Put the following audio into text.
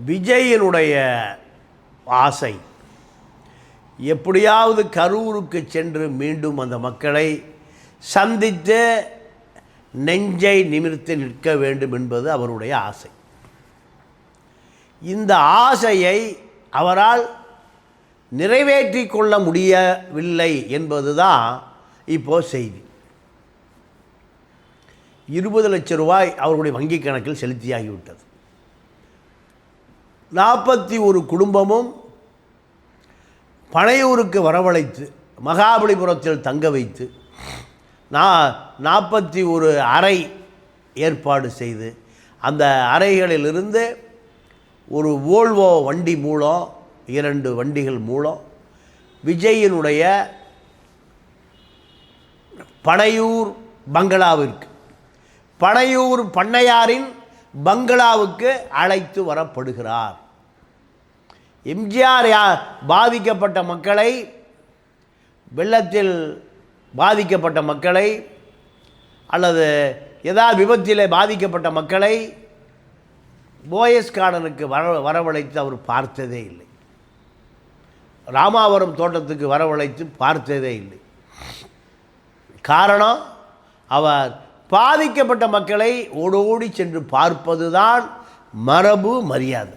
விஜயனுடைய ஆசை எப்படியாவது கரூருக்கு சென்று மீண்டும் அந்த மக்களை சந்தித்து நெஞ்சை நிமிர்த்தி நிற்க வேண்டும் என்பது அவருடைய ஆசை. இந்த ஆசையை அவரால் நிறைவேற்றி கொள்ள முடியவில்லை என்பதுதான் இப்போது செய்தி. 20 லட்சம் ரூபாய் அவர்களுடைய வங்கிக் கணக்கில் செலுத்தியாகிவிட்டது. 41 குடும்பமும் பனையூருக்கு வரவழைத்து மகாபலிபுரத்தில் தங்க வைத்து 41 அறை ஏற்பாடு செய்து அந்த அறைகளிலிருந்து ஒரு வோல்வோ வண்டி மூலம் 2 வண்டிகள் மூலம் விஜயனுடைய பனையூர் பங்களாவிற்கு பனையூர் பண்ணையாரின் பங்களாவுக்கு அழைத்து வரப்படுகிறார். எம்ஜிஆர் பாதிக்கப்பட்ட மக்களை, வெள்ளத்தில் பாதிக்கப்பட்ட மக்களை அல்லது ஏதாவது விபத்தில் பாதிக்கப்பட்ட மக்களை போயஸ் கார்டனுக்கு வரவழைத்து அவர் பார்த்ததே இல்லை. ராமாவரம் தோட்டத்துக்கு வரவழைத்து பார்த்ததே இல்லை. காரணம், அவர் பாதிக்கப்பட்ட மக்களை ஓடோடி சென்று பார்ப்பதுதான் மரபு, மரியாதை.